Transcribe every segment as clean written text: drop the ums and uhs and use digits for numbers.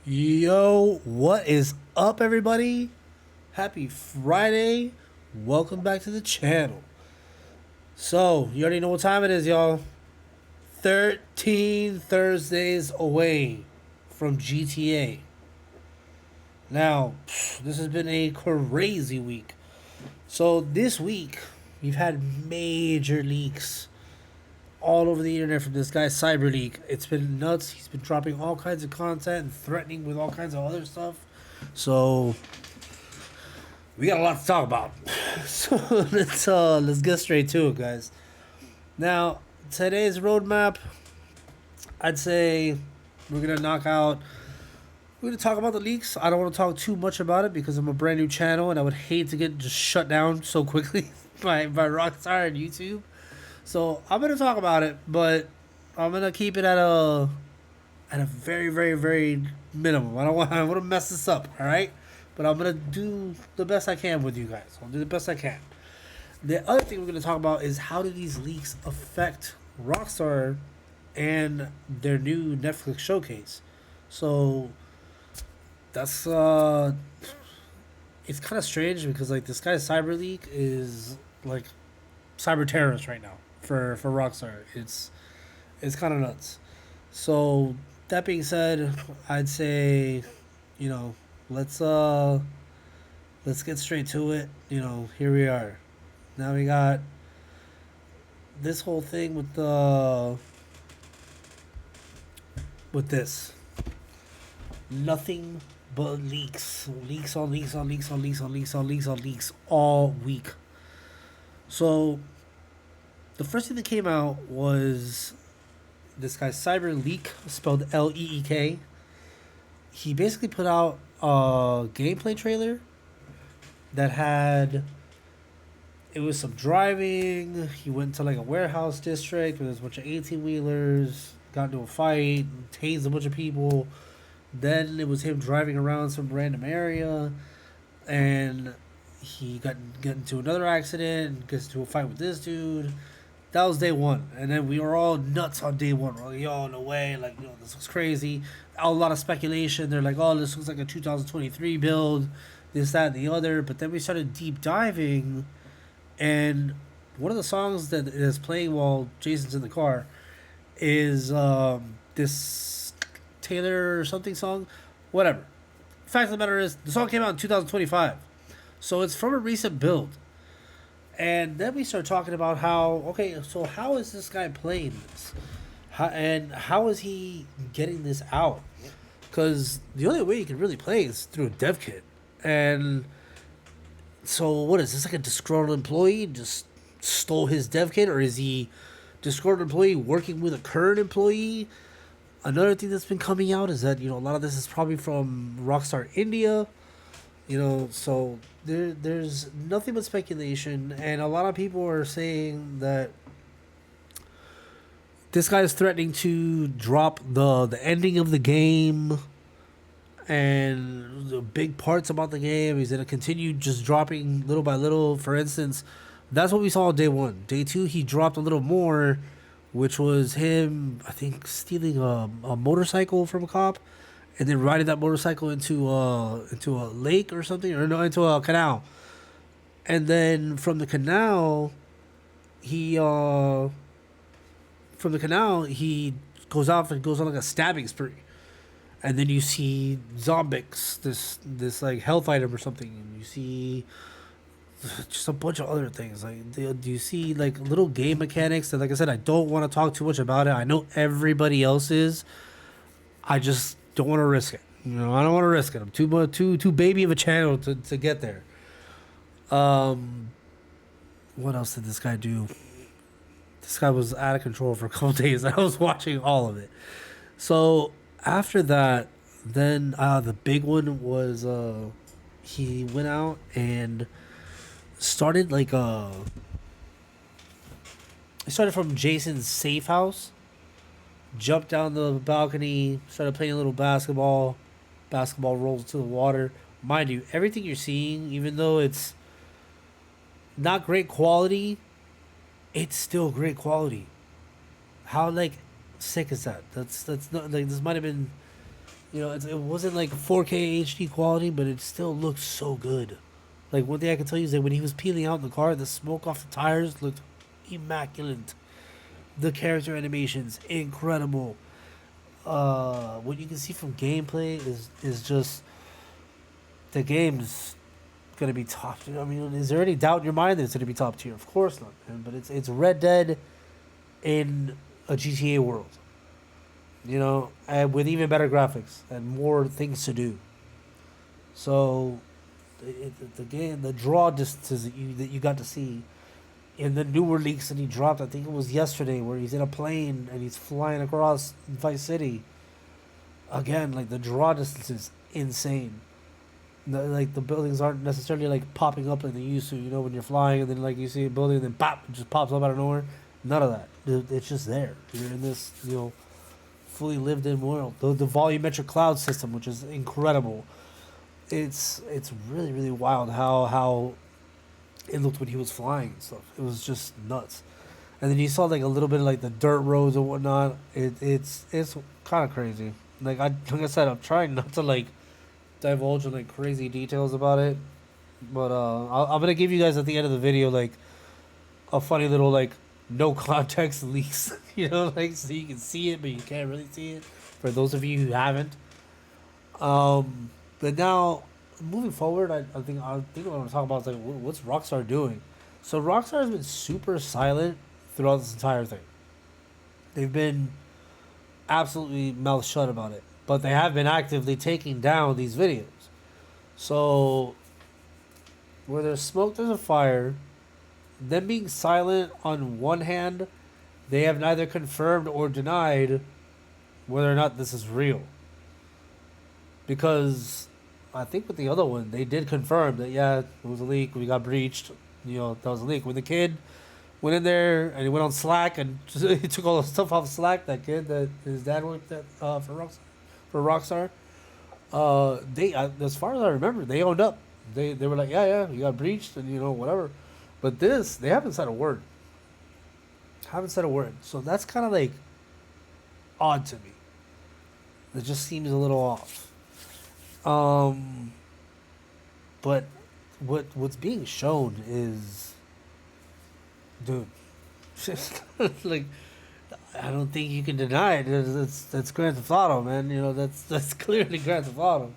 Yo, what is up, everybody? Happy Friday. Welcome back to the channel. So, you already know what time it is, y'all. 13 Thursdays away from GTA. Now, this has been a crazy week. So, this week, we've had major leaks all over the internet from this guy CyberLeak. It's been nuts. He's been dropping all kinds of content and threatening with all kinds of other stuff. So we got a lot to talk about. So let's get straight to it, guys. Now, today's roadmap, I'd say we're gonna knock out. We're gonna talk about the leaks. I don't want to talk too much about it because I'm a brand new channel and I would hate to get just shut down so quickly by Rockstar and YouTube. So I'm gonna talk about it, but I'm gonna keep it at a very, very, very minimum. I want to mess this up, all right? But I'm gonna do the best I can with you guys. I'll do the best I can. The other thing we're gonna talk about is how do these leaks affect Rockstar and their new Netflix showcase. So that's it's kind of strange because like this guy CyberLeak is like cyber terrorist right now for Rockstar. It's kind of nuts. So that being said, I'd say, you know, let's let's get straight to it. Here we are. Now we got this whole thing with this. Nothing but leaks. Leaks on leaks on leaks on leaks on leaks on leaks on leaks all week. So the first thing that came out was this guy CyberLeak, spelled Leek. He basically put out a gameplay trailer that had it was some driving. He went to like a warehouse district where there's a bunch of 18 wheelers, got into a fight, tased a bunch of people. Then it was him driving around some random area, and he got into another accident and gets into a fight with this dude. That was day one, and then we were all nuts on day one. We're like, yo, no way, like, this looks crazy. A lot of speculation. They're like, oh, this looks like a 2023 build, this, that, and the other. But then we started deep diving, and one of the songs that is playing while Jason's in the car is this Taylor or something song, whatever. Fact of the matter is, the song came out in 2025, so it's from a recent build. And then we start talking about so how is this guy playing this? How is he getting this out? Because the only way you can really play is through a dev kit. And so what is this, like a disgruntled employee just stole his dev kit? Or is he disgruntled employee working with a current employee? Another thing that's been coming out is that, a lot of this is probably from Rockstar India. So there's nothing but speculation, and a lot of people are saying that this guy is threatening to drop the ending of the game and the big parts about the game. He's gonna continue just dropping little by little. For instance, that's what we saw on day one. Day two, he dropped a little more, which was him, I think, stealing a motorcycle from a cop and then riding that motorcycle into a lake or something, or no, into a canal. And then from the canal, he goes off and goes on like a stabbing spree. And then you see zombies, this like health item or something, and you see just a bunch of other things. Like, do you see like little game mechanics that, like I said, I don't want to talk too much about it. I know everybody else is. I just don't want to risk it. I don't want to risk it. I'm too baby of a channel to get there. What else did this guy do? This guy was out of control for a couple days. I was watching all of it. So after that, then the big one was he went out and started it started from Jason's safe house, jumped down the balcony, started playing a little basketball. Basketball rolls to the water. Mind you, everything you're seeing, even though it's not great quality, it's still great quality. How sick is that? That's not like this might have been It wasn't like 4K HD quality, but it still looked so good. Like one thing I can tell you is that when he was peeling out in the car, the smoke off the tires looked immaculate. The character animations incredible. What you can see from gameplay is just the game's gonna be top. I mean, is there any doubt in your mind that it's gonna be top tier? Of course not, man. But it's Red Dead in a GTA world. And with even better graphics and more things to do. So, the game, the draw distances that you got to see in the newer leaks that he dropped, I think it was yesterday, where he's in a plane and he's flying across Vice City. Again, like the draw distance is insane. Like the buildings aren't necessarily like popping up like they used to. When you're flying and then like you see a building and then pop, it just pops up out of nowhere. None of that. It's just there. You're in this, fully lived in world. The volumetric cloud system, which is incredible. It's really really wild how it looked when he was flying and stuff. It was just nuts. And then you saw like a little bit of like the dirt roads and whatnot. It's kind of crazy. Like I said, I'm trying not to like divulge in like crazy details about it. But I'm gonna give you guys at the end of the video like a funny little like no context leaks, like so you can see it, but you can't really see it. For those of you who haven't, but now moving forward, I think what I want to talk about is like what's Rockstar doing. So Rockstar has been super silent throughout this entire thing. They've been absolutely mouth shut about it, but they have been actively taking down these videos. So where there's smoke, there's a fire. Them being silent on one hand, they have neither confirmed or denied whether or not this is real. Because I think with the other one, they did confirm that, yeah, it was a leak, we got breached, that was a leak. When the kid went in there and he went on Slack and he took all the stuff off Slack, that kid that his dad worked at for Rockstar, they, as far as I remember, they owned up. They were like, yeah, you got breached and, whatever. But this, they haven't said a word. So that's kind of like odd to me. It just seems a little off. But what's being shown is, dude, like I don't think you can deny it. That's Grand Theft Auto, man. That's clearly Grand Theft Auto.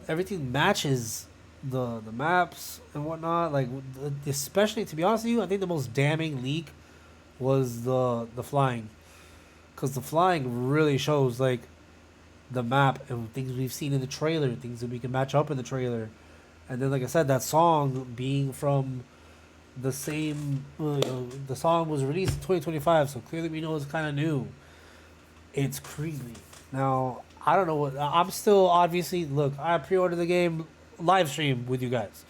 Everything matches the maps and whatnot. Like especially to be honest with you, I think the most damning leak was the flying, because the flying really shows like the map and things we've seen in the trailer, things that we can match up in the trailer, and then like I said, that song being from the same. The song was released in 2025, so clearly we know it's kind of new. It's creepy. Now I don't know what I'm still obviously look. I pre-ordered the game live stream with you guys.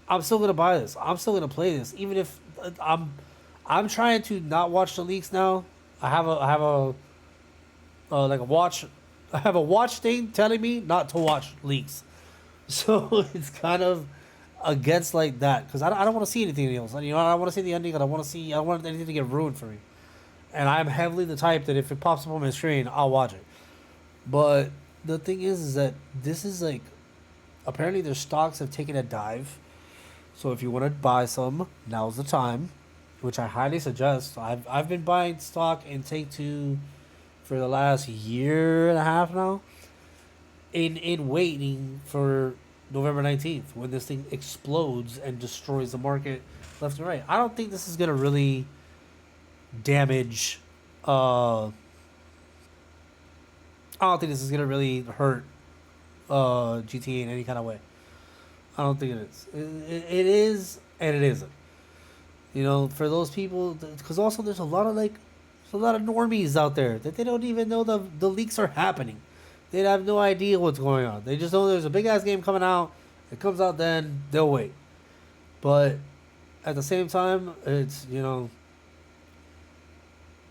I'm still gonna buy this. I'm still gonna play this, even if I'm trying to not watch the leaks now. I have a like a watch. I have a watch thing telling me not to watch leaks, so it's kind of against like that because I don't want to see anything else. I don't want to see the ending. I don't want anything to get ruined for me. And I'm heavily the type that if it pops up on my screen, I'll watch it. But the thing is that this is like apparently their stocks have taken a dive. So if you want to buy some, now's the time, which I highly suggest. I've been buying stock in Take-Two for the last year and a half now, in waiting for November 19th when this thing explodes and destroys the market left and right. I don't think this is gonna really damage. I don't think this is gonna really hurt GTA in any kind of way. I don't think it is. It is and it isn't. For those people, because also there's a lot of normies out there that they don't even know the leaks are happening. They have no idea what's going on. They just know there's a big ass game coming out. It comes out then, they'll wait. But at the same time, it's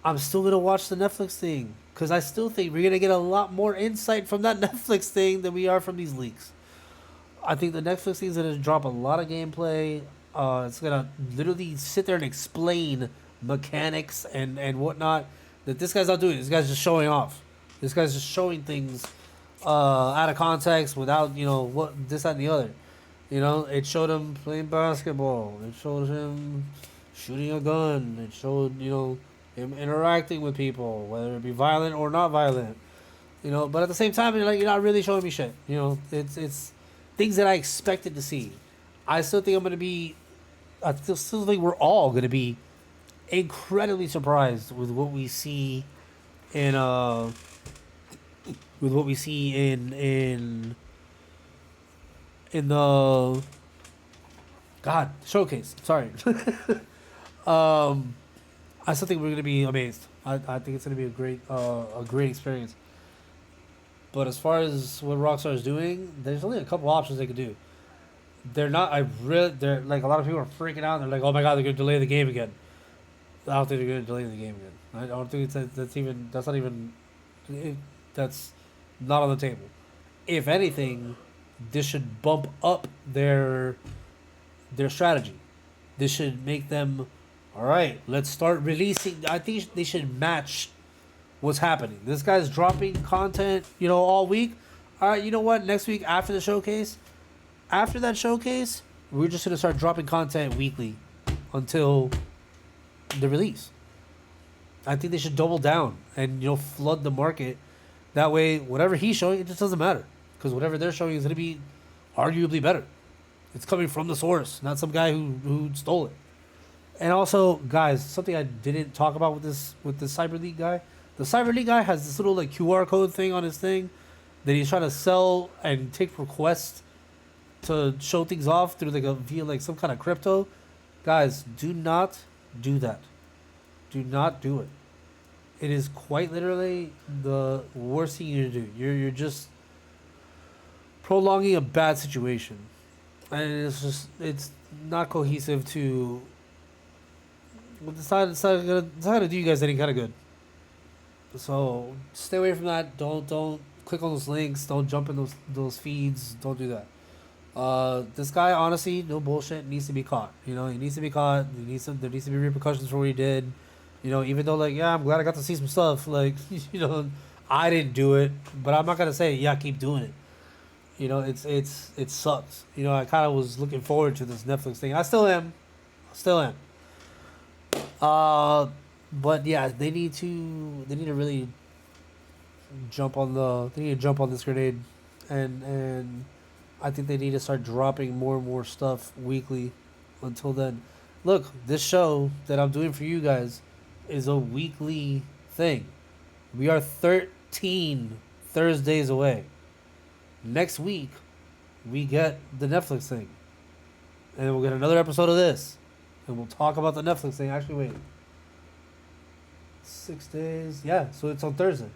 I'm still gonna watch the Netflix thing because I still think we're gonna get a lot more insight from that Netflix thing than we are from these leaks. I think the Netflix thing is gonna drop a lot of gameplay. It's gonna literally sit there and explain mechanics and whatnot that this guy's not doing. This guy's just showing off. This guy's just showing things out of context without what this that and the other. It showed him playing basketball. It showed him shooting a gun. It showed him interacting with people, whether it be violent or not violent. But at the same time, you're not really showing me shit. It's things that I expected to see. I still think I'm gonna be. I still think we're all gonna be incredibly surprised with what we see in in the showcase. Sorry. I still think we're gonna be amazed. I think it's gonna be a great experience. But as far as what Rockstar is doing, there's only a couple options they could do. They're not. They're like a lot of people are freaking out. They're like, oh my god, they're gonna delay the game again. I don't think they're gonna delay the game again. I don't think that's not even that's not on the table. If anything, this should bump up their strategy. This should make them, all right. Let's start releasing. I think they should match what's happening. This guy's dropping content, all week. All right, you know what? Next week after the showcase, after that showcase, we're just gonna start dropping content weekly until the release. I think they should double down and flood the market. That way, whatever he's showing, it just doesn't matter because whatever they're showing is gonna be arguably better. It's coming from the source, not some guy who stole it. And also, guys, something I didn't talk about with this Cyber League guy. The Cyber League guy has this little QR code thing on his thing that he's trying to sell and take requests to show things off through via some kind of crypto. Guys, do not do that. Do not do it. It is quite literally the worst thing you do. You're just prolonging a bad situation, and it's not cohesive to. It's not gonna do you guys any kind of good. So stay away from that. Don't click on those links. Don't jump in those feeds. Don't do that. This guy, honestly, no bullshit, needs to be caught. He needs to be caught. There needs to be repercussions for what he did. Even though I'm glad I got to see some stuff. I didn't do it, but I'm not gonna say keep doing it. It sucks. I kind of was looking forward to this Netflix thing. I still am. But yeah, they need to really jump on this grenade, and I think they need to start dropping more and more stuff weekly. Until then, look, this show that I'm doing for you guys is a weekly thing. We are 13 Thursdays away. Next week, we get the Netflix thing, and then we'll get another episode of this, and we'll talk about the Netflix thing. Actually, wait. 6 days. Yeah, so it's on Thursday.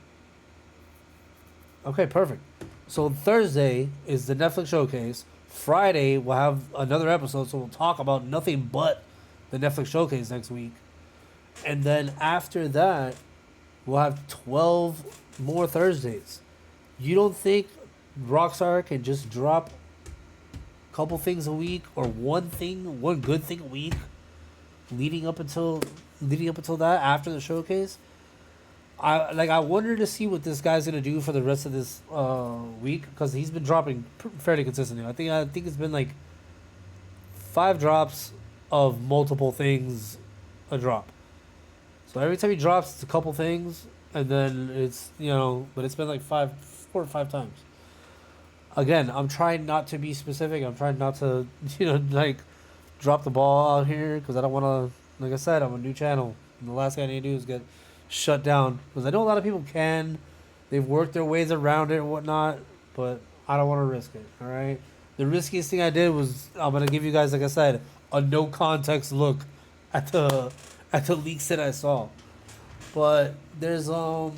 Okay, perfect. So Thursday is the Netflix showcase. Friday we'll have another episode, so we'll talk about nothing but the Netflix showcase next week. And then after that, we'll have 12 more Thursdays. You don't think Rockstar can just drop a couple things a week or one good thing a week leading up until that after the showcase? I wonder to see what this guy's gonna do for the rest of this week, because he's been dropping fairly consistently. I think it's been 5 drops of multiple things a drop. So every time he drops, it's a couple things, and then it's but it's been 4 or 5 times. Again, I'm trying not to be specific. I'm trying not to drop the ball out here, because I don't want to. Like I said, I'm a new channel, and the last thing I need to do is get shut down, because I know a lot of people they've worked their ways around it and whatnot, but I don't want to risk it. All right, the riskiest thing I did was, I'm gonna give you guys, like I said, a no context look at the leaks that I saw. But there's a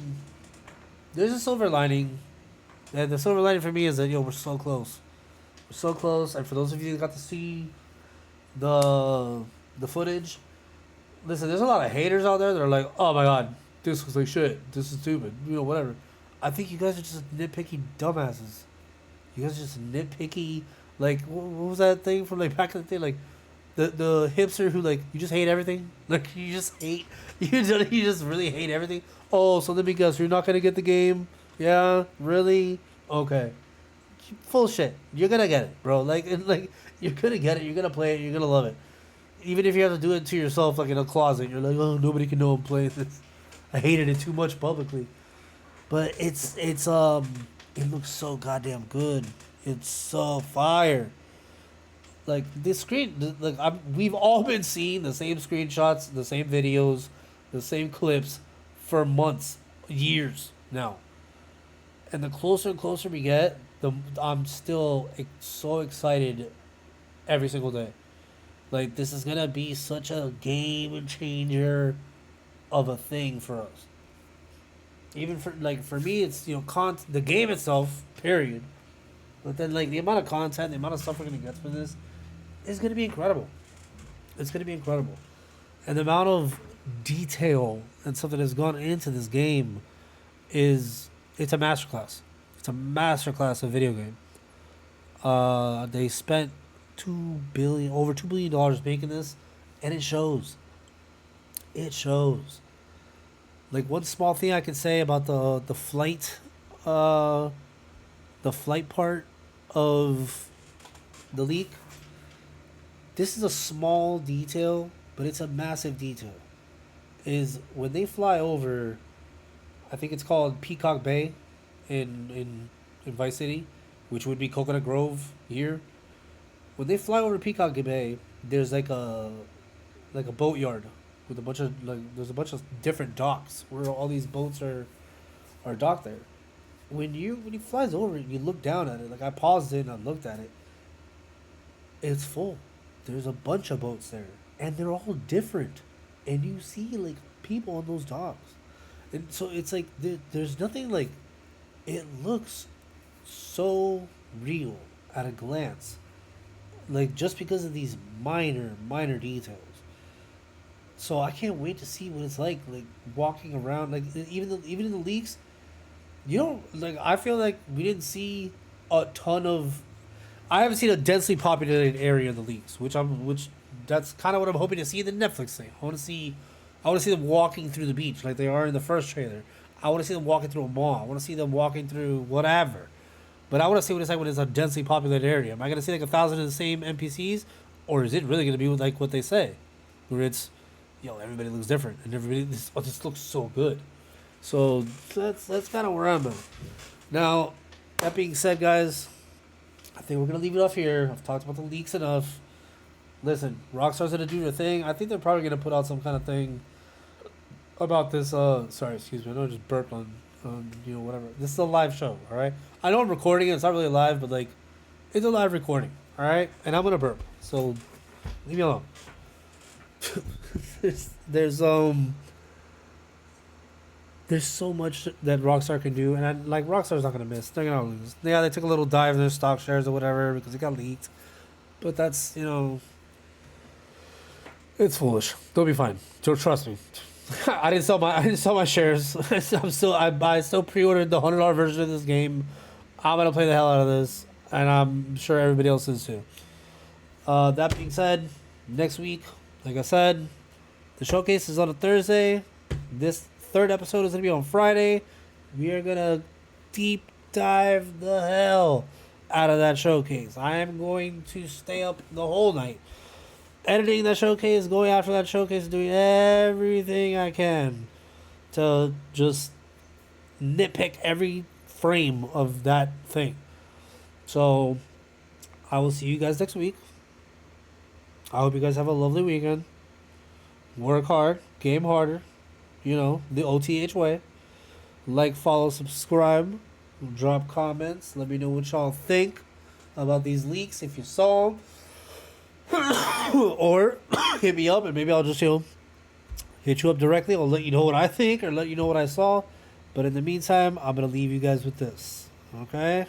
silver lining, and the silver lining for me is that we're so close. And for those of you that got to see the footage, listen, there's a lot of haters out there that are like, oh my god, this was shit, this is stupid, whatever. I think you guys are just nitpicky dumbasses. You guys are just nitpicky, what was that thing from back in the day, the hipster who you just hate everything, you just really hate everything. Oh, so let me guess, you're not gonna get the game Yeah, really? Okay. Full shit. You're gonna get it, bro. Like you're gonna get it. You're gonna play it. You're gonna love it. Even if you have to do it to yourself, like in a closet, you're like, oh, nobody can know I'm playing this. I hated it too much publicly, but it looks so goddamn good. It's so fire. Like this screen, like we've all been seeing the same screenshots, the same videos, the same clips for months, years now. And the closer and closer we get, the I'm still so excited every single day. Like this is gonna be such a game changer of a thing for us. Even for me, it's the game itself, period. But then like the amount of content, the amount of stuff we're gonna get from this is gonna be incredible. It's gonna be incredible, and the amount of detail and stuff that has gone into this game is it's a masterclass. It's a masterclass of video game. They spent over $2 billion making this, and it shows. It shows. Like one small thing I can say about uh, the flight part of the leak. This is a small detail, but it's a massive detail. Is when they fly over, I think it's called Peacock Bay, in Vice City, which would be Coconut Grove here. When they fly over Peacock Bay, there's like a boatyard with a bunch of there's a bunch of different docks where all these boats are docked there. When he flies over it, you look down at it. Like I paused it and I looked at it. It's full. There's a bunch of boats there, and they're all different, and you see like people on those docks, and so it's like there's nothing like. It looks so real at a glance, like just because of these minor details. So I can't wait to see what it's like walking around. Like even in the leaks, you don't like. I feel like we didn't see a ton of. I haven't seen a densely populated area in the leaks, which that's kind of what I'm hoping to see in the Netflix thing. I want to see them walking through the beach like they are in the first trailer. I want to see them walking through a mall. I want to see them walking through whatever. But I want to see what it's like when it's a densely populated area. Am I gonna see like 1,000 of the same NPCs, or is it really gonna be like what they say, where it's, everybody looks different and everybody this looks so good. So that's kind of where I'm at. Now, that being said, guys, I think we're gonna leave it off here. I've talked about the leaks enough. Listen, Rockstar's gonna do their thing. I think they're probably gonna put out some kind of thing about this. Sorry, excuse me. I know I just burped on whatever. This is a live show. All right. I know I'm recording it. It's not really live, but like, it's a live recording. All right, and I'm gonna burp. So leave me alone. there's there's so much that Rockstar can do, and Rockstar's not gonna miss. They're gonna lose. Yeah, they took a little dive in their stock shares or whatever because it got leaked, but that's it's foolish. They'll be fine. Trust me. I didn't sell my shares. I still pre-ordered the $100 version of this game. I'm gonna play the hell out of this, and I'm sure everybody else is too. That being said, next week, like I said, the showcase is on a Thursday. This third episode is gonna be on Friday. We are gonna deep dive the hell out of that showcase. I am going to stay up the whole night, editing that showcase, going after that showcase, doing everything I can to just nitpick every frame of that thing. So I will see you guys next week. I hope you guys have a lovely weekend. Work hard, game harder, the OTH way. Like, follow, subscribe, drop comments. Let me know what y'all think about these leaks if you saw them. Or hit me up and maybe I'll just hit you up directly. I'll let you know what I think or let you know what I saw. But in the meantime, I'm going to leave you guys with this. Okay?